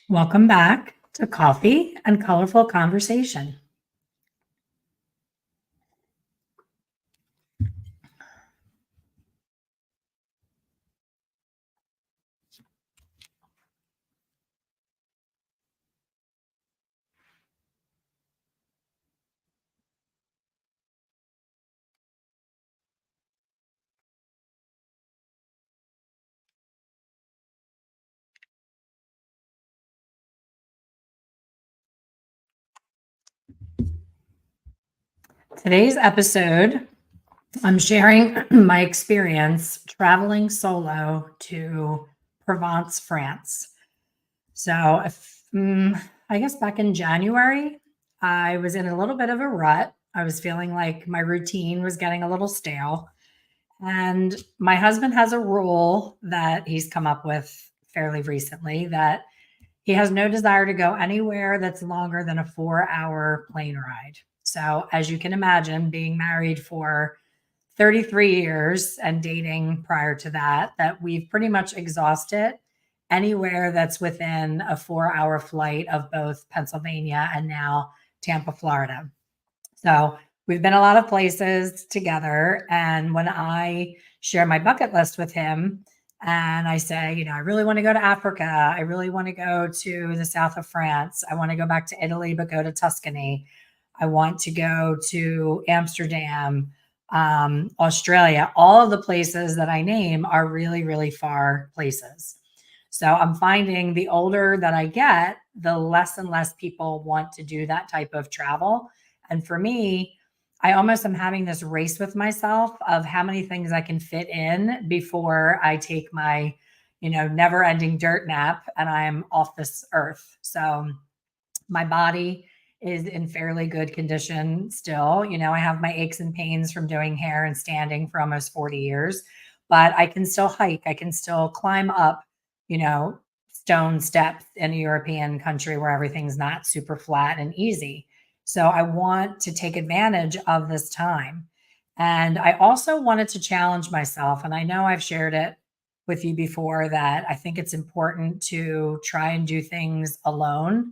Welcome back to Coffee and Colorful Conversation. Today's episode, I'm sharing my experience traveling solo to Provence, France. I guess back in January, I was in a little bit of a rut. I was feeling like my routine was getting a little stale. And my husband has a rule that he's come up with fairly recently that he has no desire to go anywhere that's longer than a 4-hour plane ride. So, as you can imagine, being married for 33 years and dating prior to that, that we've pretty much exhausted anywhere that's within a 4-hour flight of both Pennsylvania and now Tampa, Florida. So, we've been a lot of places together. And when I share my bucket list with him, and I say, I really want to go to Africa. I really want to go to the south of France. I want to go back to Italy, but go to Tuscany. I want to go to Amsterdam, Australia. All of the places that I name are really, really far places. So I'm finding the older that I get, the less and less people want to do that type of travel. And for me, I almost am having this race with myself of how many things I can fit in before I take my, never ending dirt nap and I'm off this earth. So my body is in fairly good condition still. I have my aches and pains from doing hair and standing for almost 40 years, but I can still hike. I can still climb up, you know, stone steps in a European country where everything's not super flat and easy. So I want to take advantage of this time. And I also wanted to challenge myself. And I know I've shared it with you before that I think it's important to try and do things alone.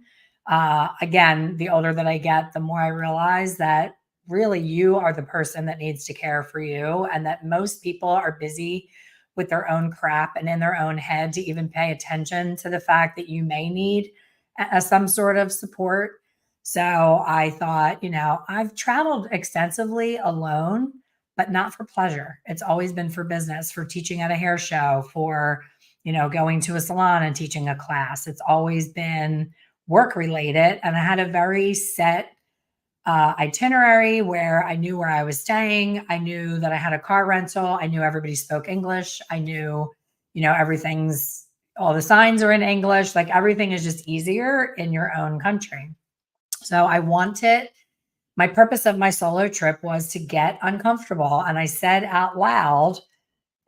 Again, the older that I get, the more I realize that really you are the person that needs to care for you, and that most people are busy with their own crap and in their own head to even pay attention to the fact that you may need some sort of support. So I thought, I've traveled extensively alone, but not for pleasure. It's always been for business, for teaching at a hair show, for, going to a salon and teaching a class. It's always been work related. And I had a very set itinerary where I knew where I was staying. I knew that I had a car rental. I knew everybody spoke English. I knew, all the signs are in English. Like everything is just easier in your own country. So my purpose of my solo trip was to get uncomfortable. And I said out loud,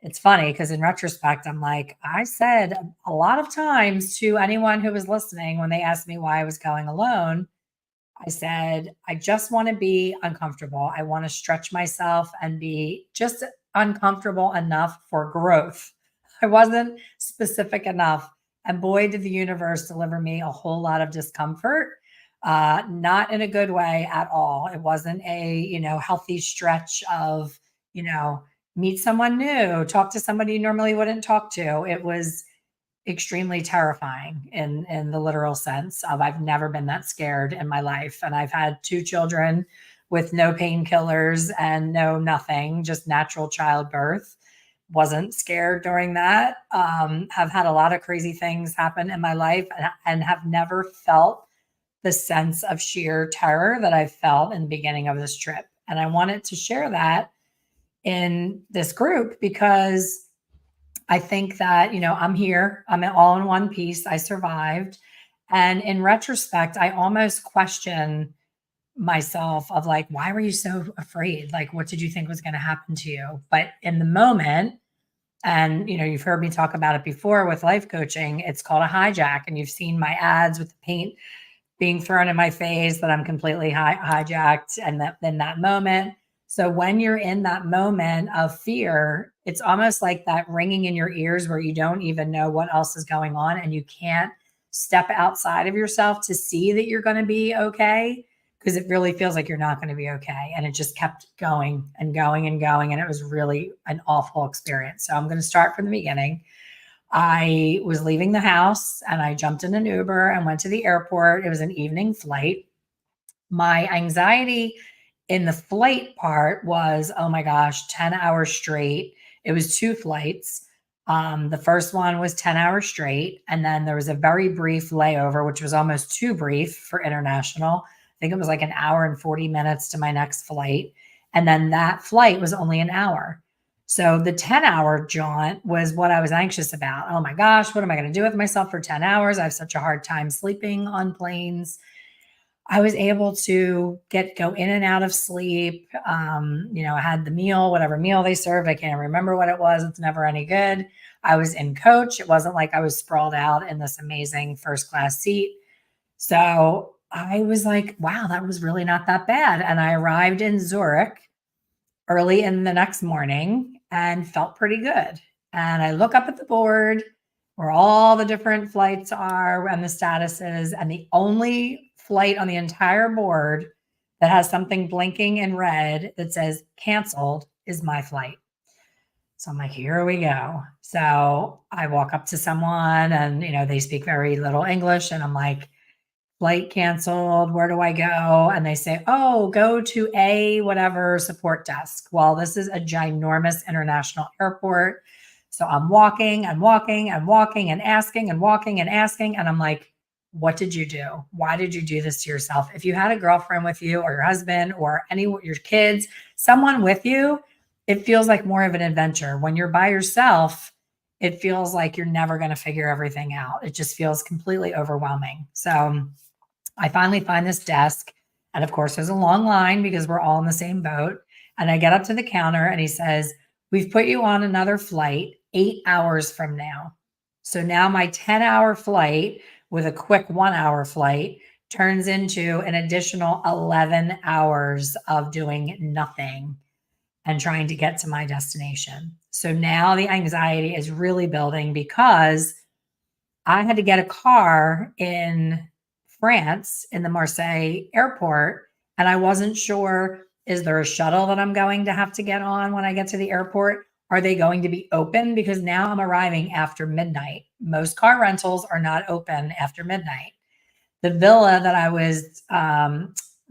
it's funny because in retrospect, I'm like, I said a lot of times to anyone who was listening when they asked me why I was going alone, I said, I just want to be uncomfortable. I want to stretch myself and be just uncomfortable enough for growth. I wasn't specific enough. And boy, did the universe deliver me a whole lot of discomfort. Not in a good way at all. It wasn't a, healthy stretch of, you know, meet someone new, talk to somebody you normally wouldn't talk to. It was extremely terrifying in the literal sense of I've never been that scared in my life. And I've had 2 children with no painkillers and no nothing, just natural childbirth. Wasn't scared during that. Have had a lot of crazy things happen in my life and have never felt the sense of sheer terror that I felt in the beginning of this trip. And I wanted to share that in this group because I think that, I'm here, I'm all in one piece, I survived. And in retrospect, I almost question myself of like, why were you so afraid? Like, what did you think was going to happen to you? But in the moment, and you've heard me talk about it before with life coaching, it's called a hijack. And you've seen my ads with the paint being thrown in my face that I'm completely hijacked and that in that moment. So when you're in that moment of fear, it's almost like that ringing in your ears where you don't even know what else is going on and you can't step outside of yourself to see that you're going to be okay, because it really feels like you're not going to be okay. And it just kept going and going and going. And it was really an awful experience. So I'm going to start from the beginning. I was leaving the house and I jumped in an Uber and went to the airport. It was an evening flight. My anxiety in the flight part was, oh my gosh, 10 hours straight. It was 2 flights. The first one was 10 hours straight. And then there was a very brief layover, which was almost too brief for international. I think it was like an hour and 40 minutes to my next flight. And then that flight was only an hour. So the 10-hour jaunt was what I was anxious about. Oh my gosh, what am I going to do with myself for 10 hours? I have such a hard time sleeping on planes. I was able to go in and out of sleep. I had the meal, whatever meal they served. I can't remember what it was. It's never any good. I was in coach. It wasn't like I was sprawled out in this amazing first class seat. So I was like, wow, that was really not that bad. And I arrived in Zurich early in the next morning and felt pretty good. And I look up at the board where all the different flights are and the statuses, and the only flight on the entire board that has something blinking in red that says canceled is my flight. So I'm like, here we go. So I walk up to someone and, they speak very little English. And I'm like, flight canceled. Where do I go? And they say, oh, go to a whatever support desk. Well, this is a ginormous international airport. So I'm walking and walking and walking and asking and walking and asking. And I'm like, what did you do? Why did you do this to yourself? If you had a girlfriend with you or your husband or your kids, someone with you, it feels like more of an adventure. When you're by yourself, it feels like you're never going to figure everything out. It just feels completely overwhelming. So I finally find this desk. And of course, there's a long line because we're all in the same boat. And I get up to the counter and he says, we've put you on another flight 8 hours from now. So now my 10-hour flight with a quick 1-hour flight turns into an additional 11 hours of doing nothing and trying to get to my destination. So now the anxiety is really building because I had to get a car in France in the Marseille airport. And I wasn't sure, is there a shuttle that I'm going to have to get on when I get to the airport? Are they going to be open? Because now I'm arriving after midnight. Most car rentals are not open after midnight. The villa that I was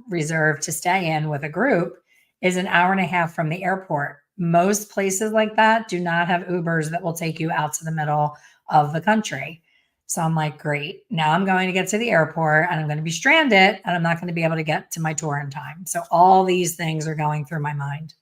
reserved to stay in with a group is an hour and a half from the airport. Most places like that do not have Ubers that will take you out to the middle of the country. So I'm like, great. Now I'm going to get to the airport and I'm going to be stranded and I'm not going to be able to get to my tour in time. So all these things are going through my mind.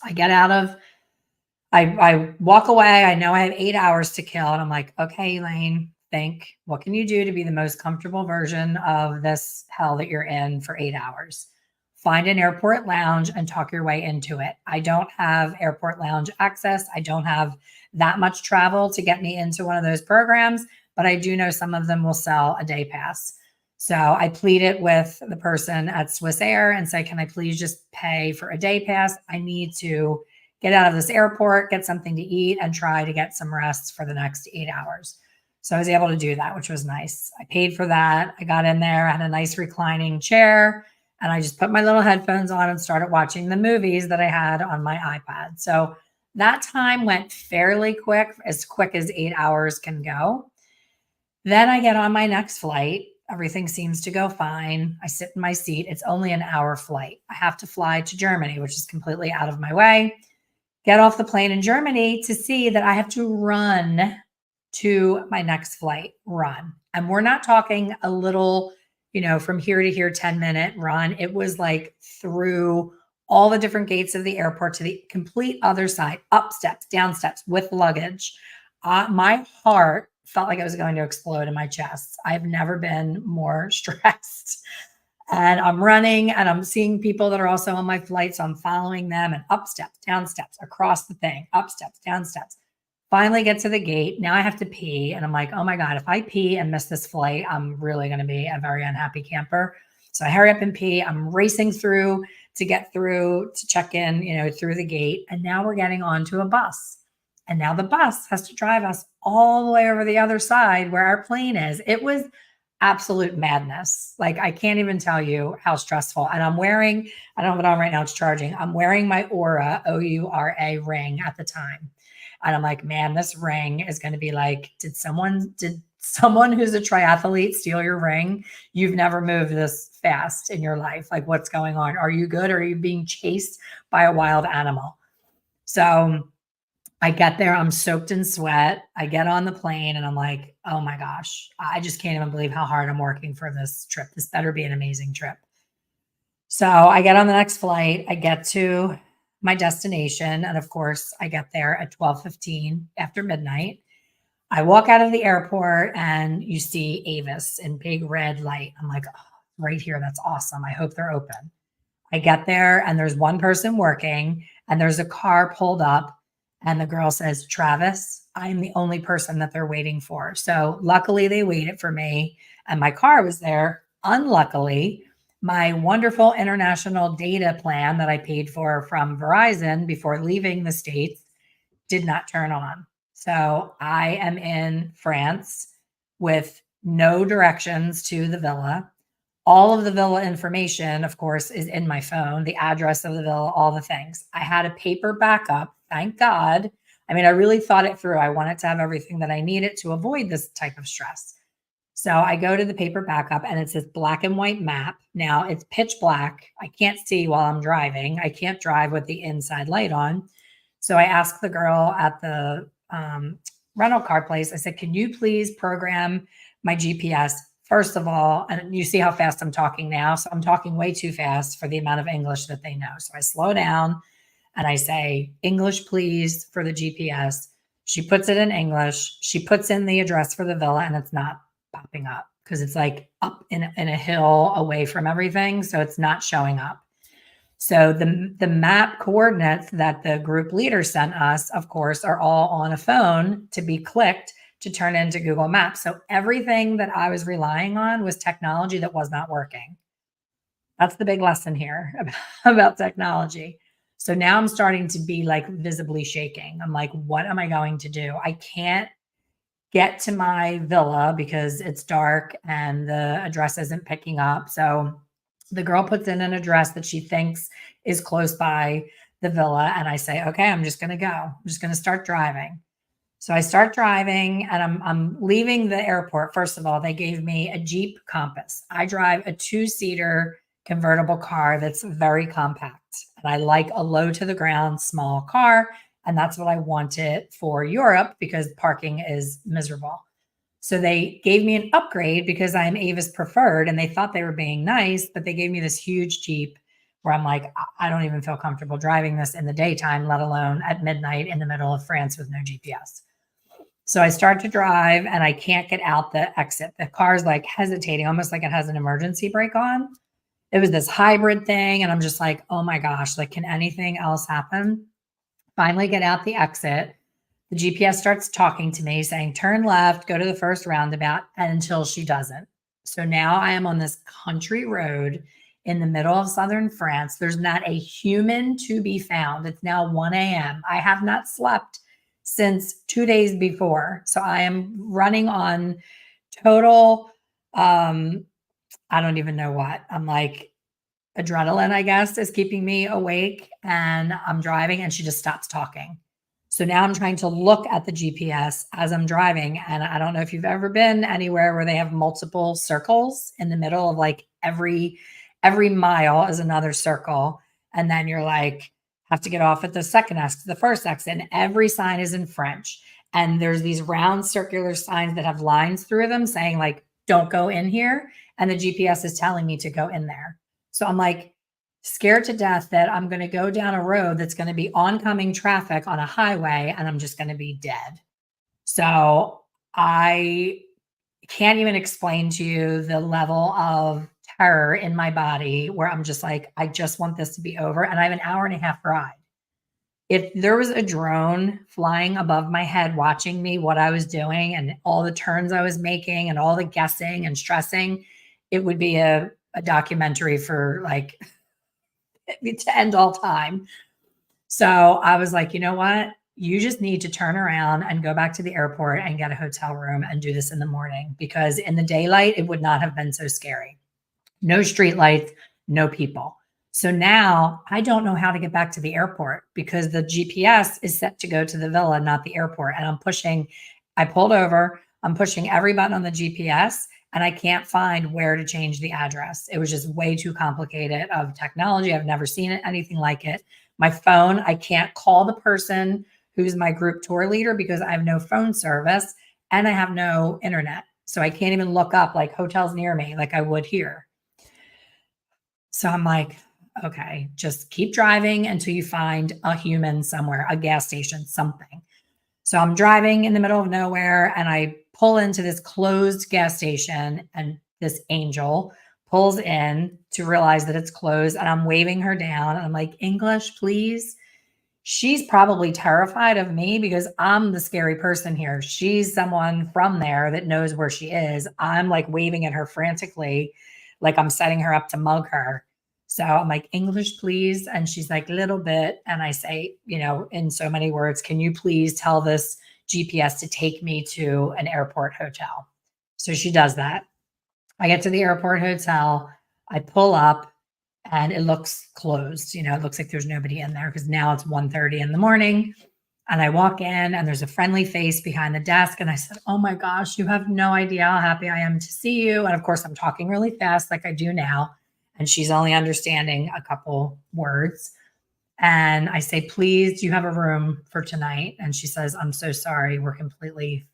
I walk away. I know I have 8 hours to kill. And I'm like, okay, Elaine, think, what can you do to be the most comfortable version of this hell that you're in for 8 hours? Find an airport lounge and talk your way into it. I don't have airport lounge access. I don't have that much travel to get me into one of those programs, but I do know some of them will sell a day pass. So I pleaded with the person at Swiss Air and said, can I please just pay for a day pass? I need to get out of this airport, get something to eat, and try to get some rest for the next 8 hours. So I was able to do that, which was nice. I paid for that. I got in there, I had a nice reclining chair, and I just put my little headphones on and started watching the movies that I had on my iPad. So that time went fairly quick as 8 hours can go. Then I get on my next flight. Everything seems to go fine. I sit in my seat. It's only an hour flight. I have to fly to Germany, which is completely out of my way. Get off the plane in Germany to see that I have to run to my next flight, run. And we're not talking a little, from here to here, 10-minute run. It was like through all the different gates of the airport to the complete other side, up steps, down steps with luggage. My heart felt like I was going to explode in my chest. I've never been more stressed. And I'm running and I'm seeing people that are also on my flight. So I'm following them and up steps, down steps, across the thing, up steps, down steps. Finally get to the gate. Now I have to pee. And I'm like, oh my God, if I pee and miss this flight, I'm really going to be a very unhappy camper. So I hurry up and pee. I'm racing through to get through to check in, through the gate. And now we're getting onto a bus. And now the bus has to drive us all the way over the other side where our plane is. It was absolute madness. Like, I can't even tell you how stressful. And I'm wearing, I don't have it on right now, it's charging. I'm wearing my Aura, OURA ring at the time. And I'm like, man, this ring is going to be like, did someone who's a triathlete steal your ring? You've never moved this fast in your life. Like, what's going on? Are you good? Or are you being chased by a wild animal? So I get there, I'm soaked in sweat. I get on the plane and I'm like, oh my gosh, I just can't even believe how hard I'm working for this trip. This better be an amazing trip. So I get on the next flight. I get to my destination. And of course, I get there at 12:15 after midnight. I walk out of the airport and you see Avis in big red light. I'm like, oh, right here. That's awesome. I hope they're open. I get there and there's one person working and there's a car pulled up and the girl says, Travis, I'm the only person that they're waiting for. So luckily they waited for me and my car was there. Unluckily, my wonderful international data plan that I paid for from Verizon before leaving the States did not turn on. So I am in France with no directions to the villa. All of the villa information, of course, is in my phone, the address of the villa, all the things. I had a paper backup, thank God. I mean, I really thought it through. I wanted to have everything that I needed to avoid this type of stress. So I go to the paper backup and it's this black and white map. Now it's pitch black. I can't see while I'm driving. I can't drive with the inside light on. So I asked the girl at the rental car place, I said, can you please program my GPS? First of all, and you see how fast I'm talking now. So I'm talking way too fast for the amount of English that they know. So I slow down and I say, English, please, for the GPS. She puts it in English. She puts in the address for the villa and it's not popping up because it's like up in a hill away from everything. So it's not showing up. So the map coordinates that the group leader sent us, of course, are all on a phone to be clicked to turn into Google Maps. So everything that I was relying on was technology that was not working. That's the big lesson here about technology. So now I'm starting to be like visibly shaking. I'm like, what am I going to do? I can't get to my villa because it's dark and the address isn't picking up. So the girl puts in an address that she thinks is close by the villa. And I say, okay, I'm just going to go. I'm just going to start driving. So I start driving and I'm leaving the airport. First of all, they gave me a Jeep Compass. I drive a 2-seater convertible car that's very compact. And I like a low to the ground, small car. And that's what I wanted for Europe because parking is miserable. So they gave me an upgrade because I'm Avis preferred and they thought they were being nice, but they gave me this huge Jeep where I'm like, I don't even feel comfortable driving this in the daytime, let alone at midnight in the middle of France with no GPS. So I start to drive and I can't get out the exit. The car's like hesitating, almost like it has an emergency brake on. It was this hybrid thing. And I'm just like, oh my gosh, like, can anything else happen? Finally get out the exit. The GPS starts talking to me saying, turn left, go to the first roundabout, and until she doesn't. So now I am on this country road in the middle of southern France. There's not a human to be found. It's now 1 a.m. I have not slept since 2 days before. So I am running on total, I don't even know what. I'm like, adrenaline, I guess, is keeping me awake. And I'm driving and she just stops talking. So now I'm trying to look at the GPS as I'm driving. And I don't know if you've ever been anywhere where they have multiple circles in the middle of like every mile is another circle. And then you're like, have to get off at the second exit, the first exit, and every sign is in French. And there's these round circular signs that have lines through them saying like, don't go in here. And the GPS is telling me to go in there. So I'm like scared to death that I'm going to go down a road that's going to be oncoming traffic on a highway and I'm just going to be dead. So I can't even explain to you the level of terror in my body where I'm just like, I just want this to be over. And I have an hour and a half ride. If there was a drone flying above my head, watching me, what I was doing and all the turns I was making and all the guessing and stressing, it would be a documentary for like to end all time. So I was like, you know what? you just need to turn around and go back to the airport and get a hotel room and do this in the morning, because in the daylight, it would not have been so scary. No street lights, no people. So now I don't know how to get back to the airport because the GPS is set to go to the villa, not the airport. And I pulled over, I'm pushing every button on the GPS, and I can't find where to change the address. It was just way too complicated of technology. I've never seen anything like it. My phone, I can't call the person who's my group tour leader because I have no phone service and I have no internet. So I can't even look up like hotels near me like I would here. So I'm like, okay, just keep driving until you find a human somewhere, a gas station, something. So I'm driving in the middle of nowhere and I pull into this closed gas station, and this angel pulls in to realize that it's closed, and I'm waving her down. And I'm like, English, please. She's probably terrified of me because I'm the scary person here. She's someone from there that knows where she is. I'm like waving at her frantically, like I'm setting her up to mug her. So I'm like, English, please. And she's like, little bit. And I say, in so many words, can you please tell this GPS to take me to an airport hotel? So she does that. I get to the airport hotel. I pull up and it looks closed. It looks like there's nobody in there because now it's 1:30 in the morning. And I walk in and there's a friendly face behind the desk. And I said, oh my gosh, you have no idea how happy I am to see you. And of course, I'm talking really fast like I do now. And she's only understanding a couple words. And I say, please, do you have a room for tonight? And she says, I'm so sorry. We're completely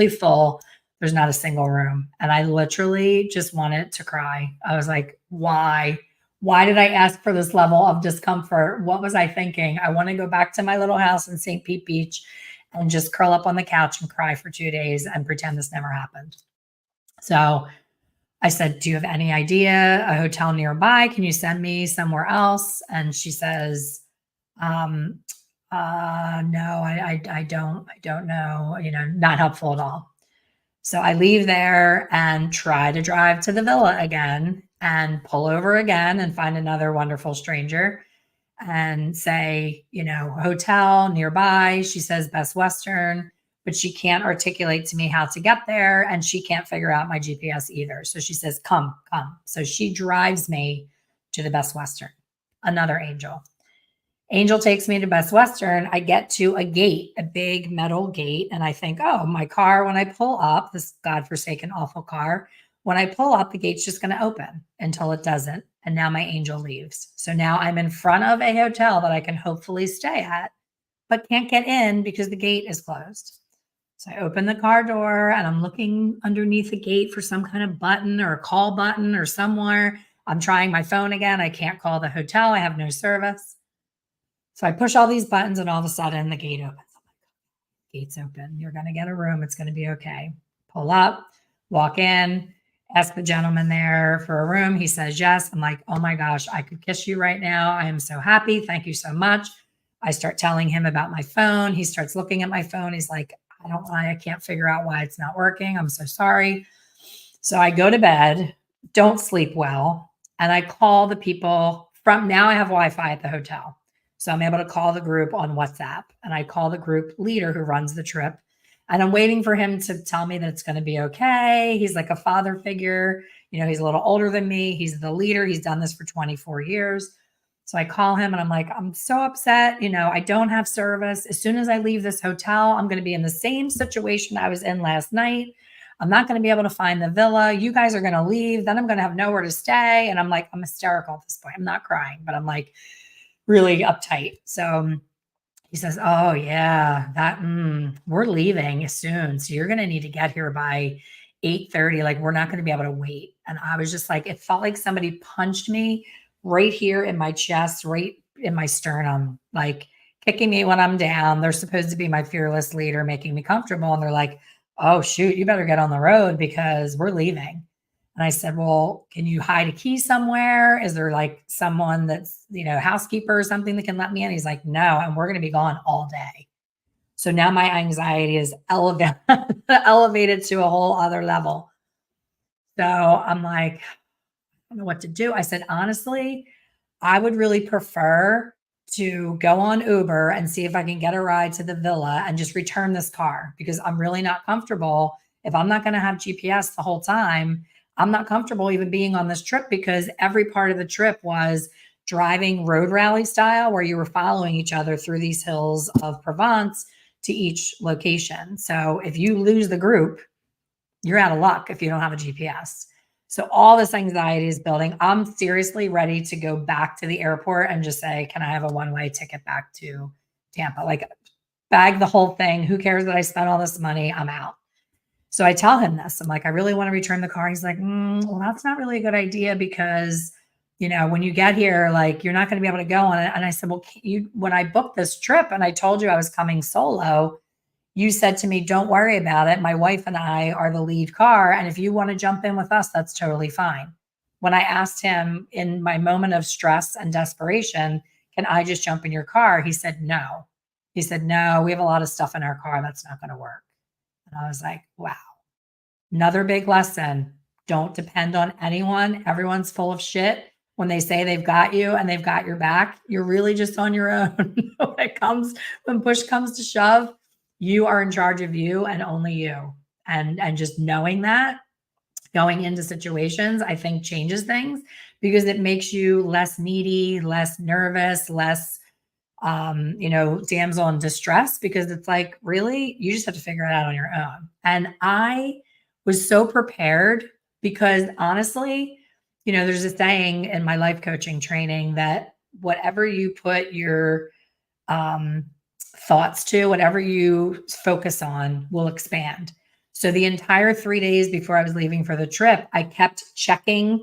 full. There's not a single room. And I literally just wanted to cry. I was like, why? Why did I ask for this level of discomfort? What was I thinking? I want to go back to my little house in St. Pete Beach and just curl up on the couch and cry for 2 days and pretend this never happened. So I said, do you have any idea a hotel nearby? Can you send me somewhere else? And she says, no, I don't know, not helpful at all. So I leave there and try to drive to the villa again and pull over again and find another wonderful stranger and say, hotel nearby. She says Best Western, but she can't articulate to me how to get there. And she can't figure out my GPS either. So she says, come. So she drives me to the Best Western, another angel. Angel takes me to Best Western. I get to a gate, a big metal gate. And I think, oh, my car, when I pull up, this godforsaken, awful car, when I pull up, the gate's just going to open until it doesn't. And now my angel leaves. So now I'm in front of a hotel that I can hopefully stay at, but can't get in because the gate is closed. So I open the car door and I'm looking underneath the gate for some kind of button or a call button or somewhere. I'm trying my phone again. I can't call the hotel. I have no service. So I push all these buttons and all of a sudden the gate opens. I'm like, gate's open. You're going to get a room. It's going to be okay. Pull up, walk in, ask the gentleman there for a room. He says yes. I'm like, oh my gosh, I could kiss you right now. I am so happy. Thank you so much. I start telling him about my phone. He starts looking at my phone. He's like, I can't figure out why it's not working. I'm so sorry. So I go to bed, don't sleep well. And I call the people now I have Wi-Fi at the hotel. So I'm able to call the group on WhatsApp, and I call the group leader who runs the trip. And I'm waiting for him to tell me that it's going to be okay. He's like a father figure. He's a little older than me. He's the leader. He's done this for 24 years. So I call him and I'm like, I'm so upset. I don't have service. As soon as I leave this hotel, I'm going to be in the same situation I was in last night. I'm not going to be able to find the villa. You guys are going to leave. Then I'm going to have nowhere to stay. And I'm like, I'm hysterical at this point. I'm not crying, but I'm like really uptight. So he says, oh yeah, we're leaving soon. So you're going to need to get here by 8:30. Like, we're not going to be able to wait. And I was just like, it felt like somebody punched me right here in my chest, right in my sternum, like kicking me when I'm down. They're supposed to be my fearless leader, making me comfortable. And they're like, oh shoot, you better get on the road because we're leaving. And I said, well, can you hide a key somewhere? Is there like someone that's, housekeeper or something that can let me in? He's like, no, and we're going to be gone all day. So now my anxiety is elevated to a whole other level. So I'm like, I don't know what to do. I said, honestly, I would really prefer to go on Uber and see if I can get a ride to the villa and just return this car because I'm really not comfortable. If I'm not going to have GPS the whole time, I'm not comfortable even being on this trip because every part of the trip was driving road rally style where you were following each other through these hills of Provence to each location. So if you lose the group, you're out of luck if you don't have a GPS. So all this anxiety is building. I'm seriously ready to go back to the airport and just say, can I have a one-way ticket back to Tampa? Like, bag the whole thing. Who cares that I spent all this money? I'm out. So I tell him this. I'm like, I really want to return the car. He's like, well, that's not really a good idea because, when you get here, like, you're not going to be able to go on it. And I said, well, when I booked this trip and I told you I was coming solo, you said to me, don't worry about it. My wife and I are the lead car. And if you want to jump in with us, that's totally fine. When I asked him in my moment of stress and desperation, can I just jump in your car? He said, no. He said, no, we have a lot of stuff in our car. That's not going to work. And I was like, wow, another big lesson. Don't depend on anyone. Everyone's full of shit. When they say they've got you and they've got your back, you're really just on your own. When push comes to shove, you are in charge of you and only you. And just knowing that going into situations, I think changes things because it makes you less needy, less nervous, less damsel in distress because it's like, really, you just have to figure it out on your own. And I was so prepared because honestly, there's a saying in my life coaching training that whatever you put your thoughts to, whatever you focus on will expand. So the entire 3 days before I was leaving for the trip, I kept checking.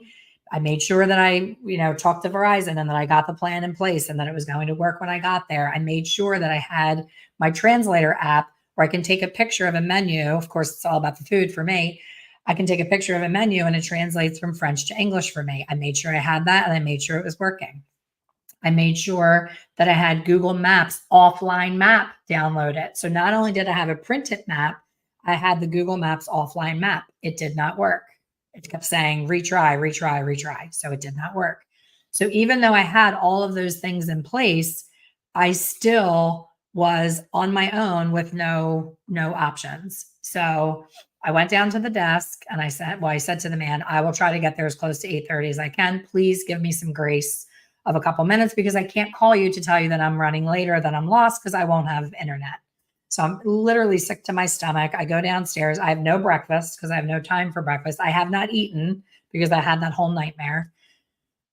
I made sure that I, talked to Verizon and that I got the plan in place and that it was going to work when I got there. I made sure that I had my translator app where I can take a picture of a menu. Of course, it's all about the food for me. I can take a picture of a menu and it translates from French to English for me. I made sure I had that and I made sure it was working. I made sure that I had Google Maps offline map downloaded. So not only did I have a printed map, I had the Google Maps offline map. It did not work. It kept saying retry, retry, retry. So it did not work. So even though I had all of those things in place, I still was on my own with no options. So I went down to the desk and I said to the man, I will try to get there as close to 8:30 as I can. Please give me some grace of a couple minutes because I can't call you to tell you that I'm running late or that I'm lost because I won't have internet. So I'm literally sick to my stomach. I go downstairs. I have no breakfast because I have no time for breakfast. I have not eaten because I had that whole nightmare.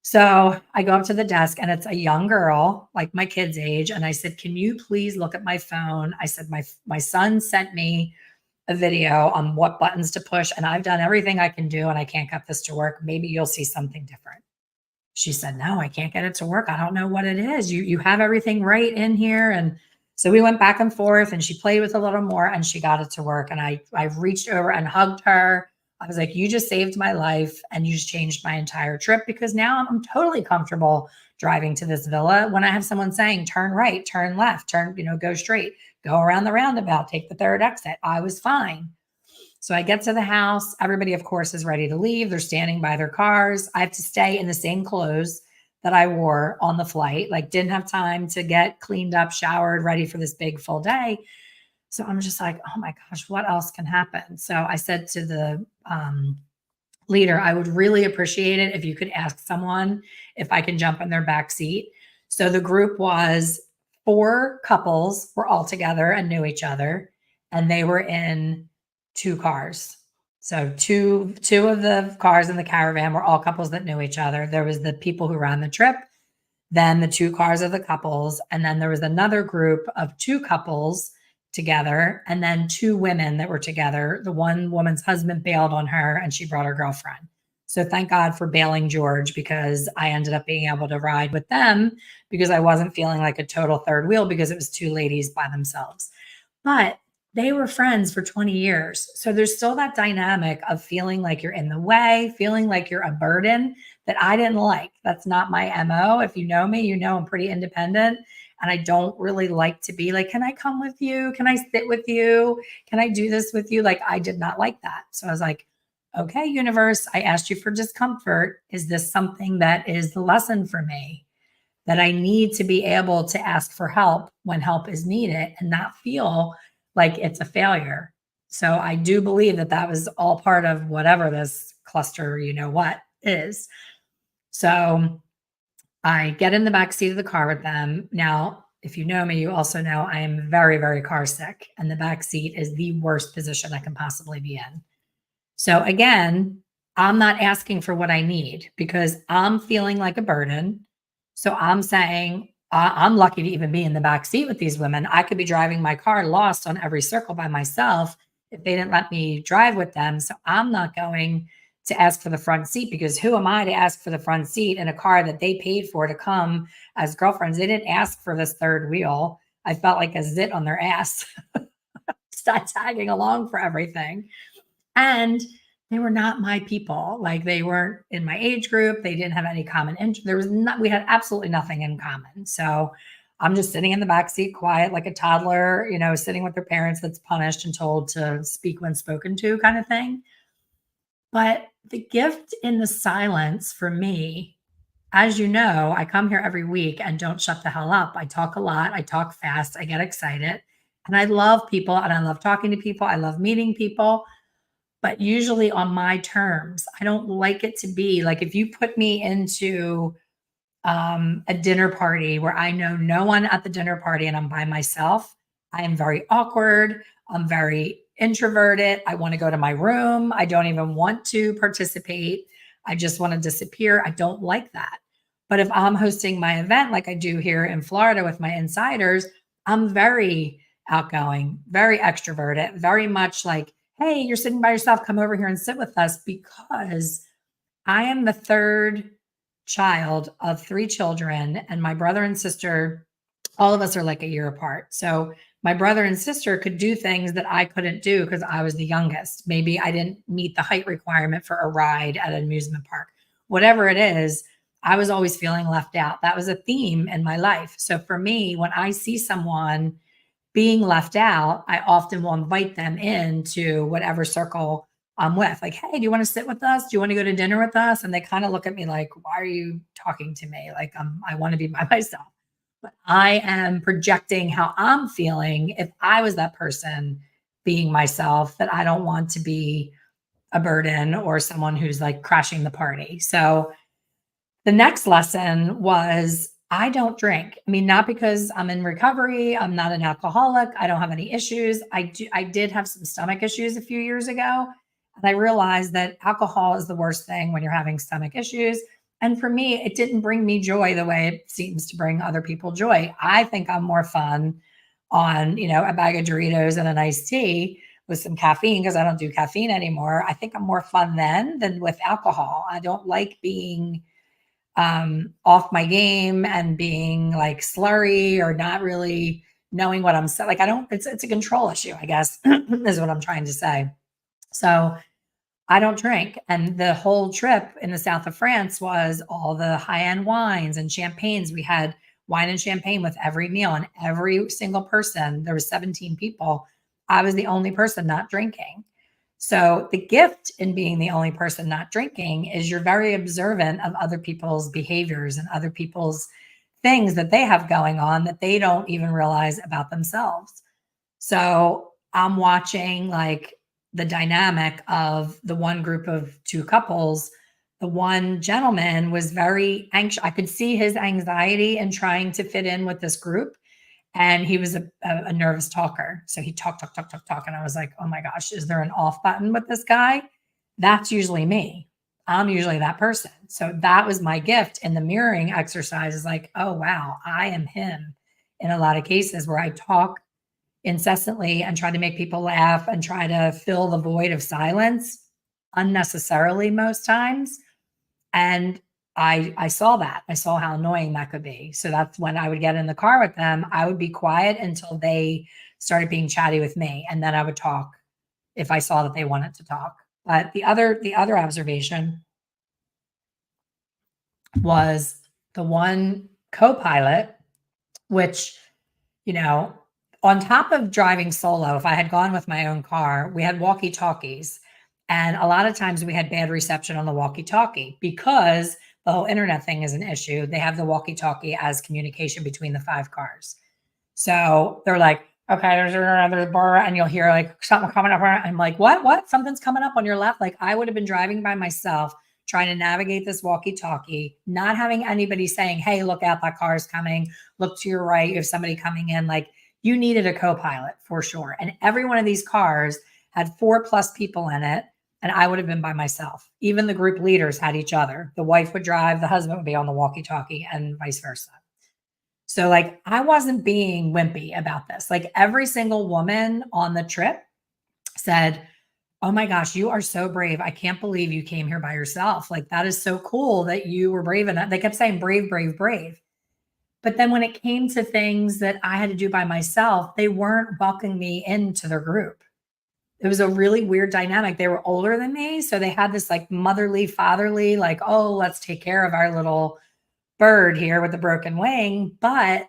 So I go up to the desk and it's a young girl, like my kid's age. And I said, can you please look at my phone? I said, my son sent me a video on what buttons to push and I've done everything I can do and I can't get this to work. Maybe you'll see something different. She said, no, I can't get it to work. I don't know what it is. You have everything right in here. And so we went back and forth and she played with a little more and she got it to work. And I reached over and hugged her. I was like, you just saved my life and you just changed my entire trip because now I'm totally comfortable driving to this villa when I have someone saying, turn right, turn left, go straight, go around the roundabout, take the third exit. I was fine. So I get to the house. Everybody, of course, is ready to leave. They're standing by their cars. I have to stay in the same clothes that I wore on the flight, like didn't have time to get cleaned up, showered, ready for this big full day. So I'm just like, oh my gosh, what else can happen? So I said to the leader, I would really appreciate it if you could ask someone if I can jump in their back seat. So the group was 4 couples were all together and knew each other, and they were in 2 cars. So two of the cars in the caravan were all couples that knew each other. There was the people who ran the trip, then the 2 cars of the couples, and then there was another group of 2 couples together, and then 2 women that were together. The one woman's husband bailed on her and she brought her girlfriend. So thank God for bailing George because I ended up being able to ride with them because I wasn't feeling like a total third wheel because it was 2 ladies by themselves. But they were friends for 20 years. So there's still that dynamic of feeling like you're in the way, feeling like you're a burden that I didn't like. That's not my MO. If you know me, you know I'm pretty independent. And I don't really like to be like, can I come with you? Can I sit with you? Can I do this with you? Like, I did not like that. So I was like, okay, universe, I asked you for discomfort. Is this something that is the lesson for me? that I need to be able to ask for help when help is needed and not feel like it's a failure. So I do believe that that was all part of whatever this cluster, you know what, is. So I get in the back seat of the car with them. Now, if you know me, you also know I am very, very car sick, and the back seat is the worst position I can possibly be in. So again, I'm not asking for what I need because I'm feeling like a burden. So I'm saying, I'm lucky to even be in the back seat with these women. I could be driving my car lost on every circle by myself if they didn't let me drive with them. So I'm not going to ask for the front seat because who am I to ask for the front seat in a car that they paid for to come as girlfriends? They didn't ask for this third wheel. I felt like a zit on their ass, start tagging along for everything. And they were not my people. Like they weren't in my age group. They didn't have any common interest. There was not, we had absolutely nothing in common. So I'm just sitting in the back seat, quiet, like a toddler, you know, sitting with their parents that's punished and told to speak when spoken to, kind of thing. But the gift in the silence for me, as you know, I come here every week and don't shut the hell up. I talk a lot, I talk fast, I get excited, and I love people and I love talking to people. I love meeting people, but usually on my terms. I don't like it to be like if you put me into a dinner party where I know no one at the dinner party and I'm by myself, I am very awkward. I'm very introverted. I want to go to my room. I don't even want to participate. I just want to disappear. I don't like that. But if I'm hosting my event like I do here in Florida with my insiders, I'm very outgoing, very extroverted, very much like, hey, you're sitting by yourself, come over here and sit with us because I am the third child of three children, and my brother and sister, all of us are like a year apart. So my brother and sister could do things that I couldn't do because I was the youngest. Maybe I didn't meet the height requirement for a ride at an amusement park. Whatever it is, I was always feeling left out. That was a theme in my life. So for me, when I see someone being left out, I often will invite them into whatever circle I'm with. Like, hey, do you want to sit with us? Do you want to go to dinner with us? And they kind of look at me like, why are you talking to me? Like, I want to be by myself. But I am projecting how I'm feeling if I was that person being myself, that I don't want to be a burden or someone who's like crashing the party. So the next lesson was I don't drink. I mean, not because I'm in recovery. I'm not an alcoholic. I don't have any issues. I did have some stomach issues a few years ago. And I realized that alcohol is the worst thing when you're having stomach issues. And for me, it didn't bring me joy the way it seems to bring other people joy. I think I'm more fun on, you know, a bag of Doritos and an iced tea with some caffeine because I don't do caffeine anymore. I think I'm more fun then than with alcohol. I don't like being off my game and being like slurry or not really knowing what I'm saying. Like I don't, it's a control issue, I guess, is what I'm trying to say. So I don't drink. And the whole trip in the south of France was all the high-end wines and champagnes. We had wine and champagne with every meal, and every single person, there was 17 people. I was the only person not drinking. So the gift in being the only person not drinking is you're very observant of other people's behaviors and other people's things that they have going on that they don't even realize about themselves. So I'm watching like the dynamic of the one group of two couples. The one gentleman was very anxious. I could see his anxiety in trying to fit in with this group. And he was a nervous talker. So he talk. And I was like, oh my gosh, is there an off button with this guy? That's usually me. I'm usually that person. So that was my gift. And the mirroring exercise is like, oh, wow, I am him in a lot of cases where I talk incessantly and try to make people laugh and try to fill the void of silence unnecessarily most times. And I saw that. I saw how annoying that could be. So that's when I would get in the car with them. I would be quiet until they started being chatty with me, and then I would talk if I saw that they wanted to talk. But the other observation was the one co-pilot, which, you know, on top of driving solo, if I had gone with my own car, we had walkie-talkies. And a lot of times we had bad reception on the walkie-talkie because the whole internet thing is an issue. They have the walkie-talkie as communication between the 5 cars. So they're like, okay, there's a bar, and you'll hear like something coming up. I'm like, what? Something's coming up on your left. Like I would have been driving by myself, trying to navigate this walkie-talkie, not having anybody saying, hey, look out, that car is coming. Look to your right. You have somebody coming in. Like you needed a co-pilot for sure. And every one of these cars had 4+ people in it. And I would have been by myself. Even the group leaders had each other. The wife would drive, the husband would be on the walkie-talkie, and vice versa. So like I wasn't being wimpy about this. Like every single woman on the trip said, oh my gosh, you are so brave. I can't believe you came here by yourself. Like that is so cool that you were brave enough. They kept saying brave, brave, brave. But then when it came to things that I had to do by myself, they weren't welcoming me into their group. It was a really weird dynamic. They were older than me. So they had this like motherly, fatherly, like, oh, let's take care of our little bird here with the broken wing. But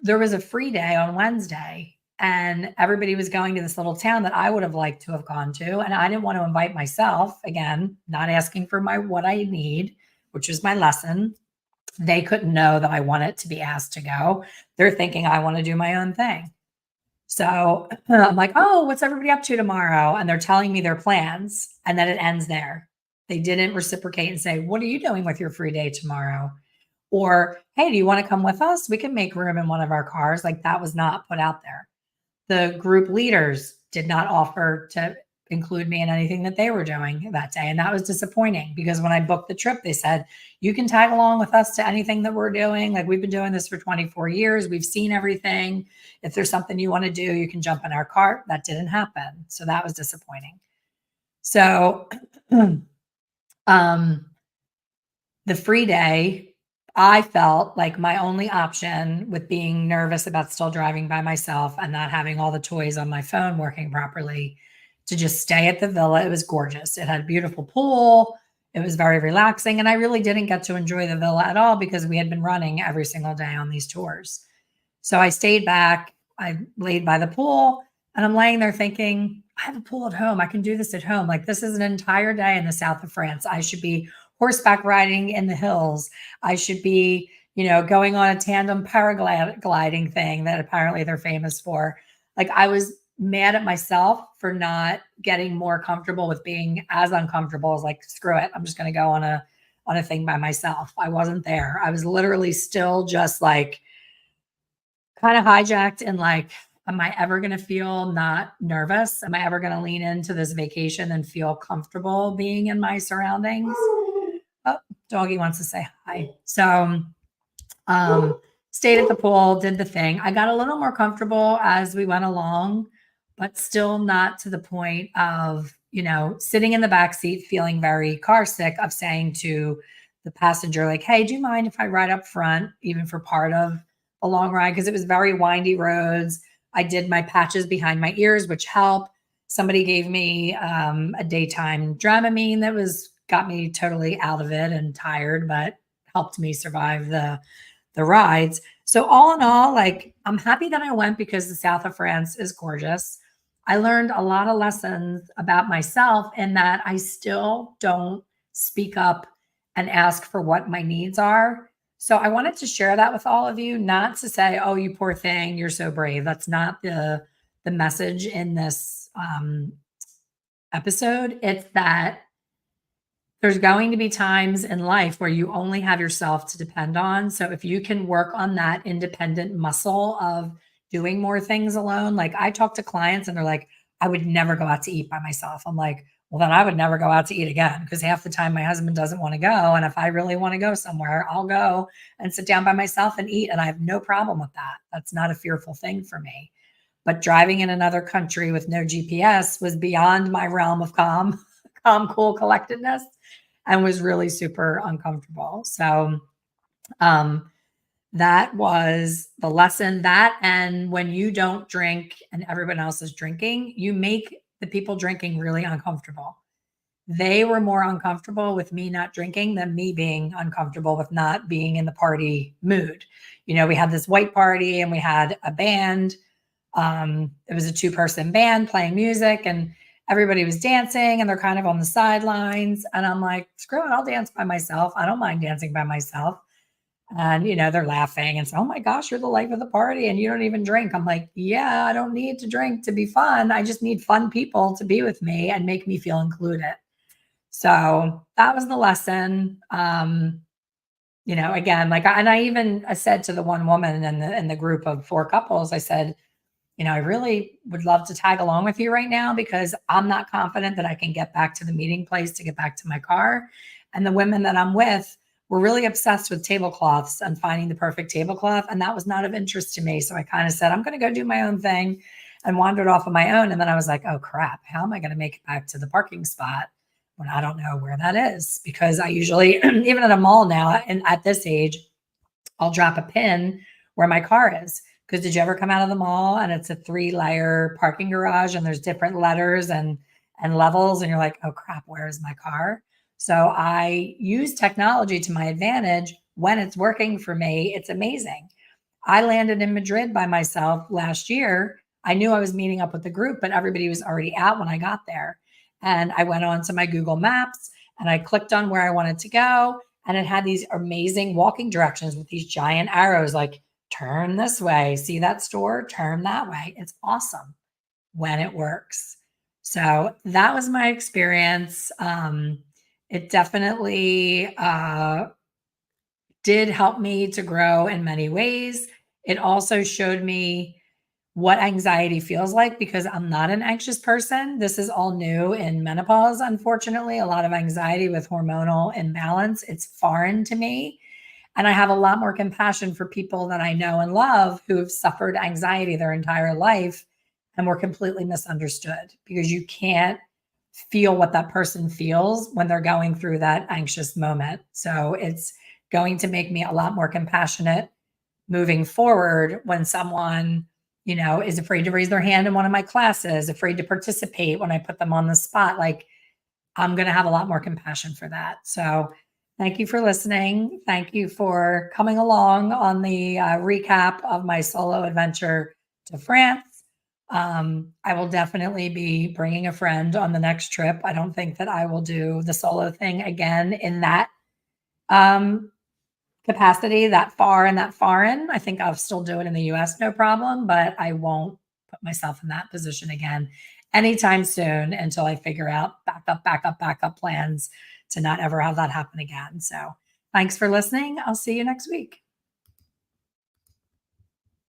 there was a free day on Wednesday and everybody was going to this little town that I would have liked to have gone to. And I didn't want to invite myself, again, not asking for what I need, which is my lesson. They couldn't know that I wanted to be asked to go. They're thinking I want to do my own thing. So I'm like, oh, what's everybody up to tomorrow? And they're telling me their plans. And then it ends there. They didn't reciprocate and say, what are you doing with your free day tomorrow? Or, hey, do you want to come with us? We can make room in one of our cars. Like that was not put out there. The group leaders did not offer to include me in anything that they were doing that day. And that was disappointing because when I booked the trip, they said, you can tag along with us to anything that we're doing. Like we've been doing this for 24 years. We've seen everything. If there's something you want to do, you can jump in our cart. That didn't happen. So that was disappointing. So the free day, I felt like my only option with being nervous about still driving by myself and not having all the toys on my phone working properly to just stay at the villa. It was gorgeous. It had a beautiful pool. It was very relaxing. And I really didn't get to enjoy the villa at all because we had been running every single day on these tours. So I stayed back. I laid by the pool and I'm laying there thinking, I have a pool at home. I can do this at home. Like this is an entire day in the south of France. I should be horseback riding in the hills. I should be, going on a tandem paragliding thing that apparently they're famous for. Like I was mad at myself for not getting more comfortable with being as uncomfortable as like, screw it. I'm just going to go on a thing by myself. I wasn't there. I was literally still just like kind of hijacked and like, am I ever going to feel not nervous? Am I ever going to lean into this vacation and feel comfortable being in my surroundings? Oh, doggy wants to say hi. So, stayed at the pool, did the thing. I got a little more comfortable as we went along, but still not to the point of, sitting in the back seat, feeling very car sick of saying to the passenger, like, hey, do you mind if I ride up front, even for part of a long ride? Because it was very windy roads. I did my patches behind my ears, which helped. Somebody gave me a daytime Dramamine that got me totally out of it and tired, but helped me survive the rides. So all in all, like I'm happy that I went because the south of France is gorgeous. I learned a lot of lessons about myself in that I still don't speak up and ask for what my needs are. So I wanted to share that with all of you, not to say, oh, you poor thing, you're so brave. That's not the message in this episode. It's that there's going to be times in life where you only have yourself to depend on. So if you can work on that independent muscle of doing more things alone, like I talk to clients and they're like, I would never go out to eat by myself. I'm like, well, then I would never go out to eat again because half the time my husband doesn't want to go. And if I really want to go somewhere, I'll go and sit down by myself and eat. And I have no problem with that. That's not a fearful thing for me. But driving in another country with no GPS was beyond my realm of calm, cool collectedness, and was really super uncomfortable. So that was the lesson. That, and when you don't drink and everyone else is drinking, you make the people drinking really uncomfortable. They were more uncomfortable with me not drinking than me being uncomfortable with not being in the party mood. We had this white party and we had a band. It was a 2-person band playing music, and everybody was dancing and they're kind of on the sidelines. And I'm like, screw it, I'll dance by myself. I don't mind dancing by myself. And, they're laughing and say, oh my gosh, you're the life of the party and you don't even drink. I'm like, yeah, I don't need to drink to be fun. I just need fun people to be with me and make me feel included. So that was the lesson. Again, and I said to the one woman in the group of 4 couples, I said, I really would love to tag along with you right now because I'm not confident that I can get back to the meeting place to get back to my car. And the women that I'm with were really obsessed with tablecloths and finding the perfect tablecloth. And that was not of interest to me. So I kind of said, I'm going to go do my own thing and wandered off on my own. And then I was like, oh crap, how am I going to make it back to the parking spot when I don't know where that is? Because I usually, even at a mall now, and at this age, I'll drop a pin where my car is. Because did you ever come out of the mall and it's a 3-layer parking garage and there's different letters and levels and you're like, oh crap, where is my car? So I use technology to my advantage when it's working for me. It's amazing. I landed in Madrid by myself last year. I knew I was meeting up with the group, but everybody was already out when I got there. And I went on to my Google Maps and I clicked on where I wanted to go. And it had these amazing walking directions with these giant arrows like, turn this way, see that store, turn that way. It's awesome when it works. So that was my experience. It definitely did help me to grow in many ways. It also showed me what anxiety feels like because I'm not an anxious person. This is all new in menopause, unfortunately. A lot of anxiety with hormonal imbalance. It's foreign to me. And I have a lot more compassion for people that I know and love who have suffered anxiety their entire life and were completely misunderstood because you can't feel what that person feels when they're going through that anxious moment. So it's going to make me a lot more compassionate moving forward when someone, is afraid to raise their hand in one of my classes, afraid to participate when I put them on the spot. Like, I'm going to have a lot more compassion for that. So thank you for listening. Thank you for coming along on the recap of my solo adventure to France. I will definitely be bringing a friend on the next trip. I don't think that I will do the solo thing again in that capacity, that far and that foreign. I think I'll still do it in the US, no problem, but I won't put myself in that position again anytime soon until I figure out backup plans to not ever have that happen again. So thanks for listening. I'll see you next week.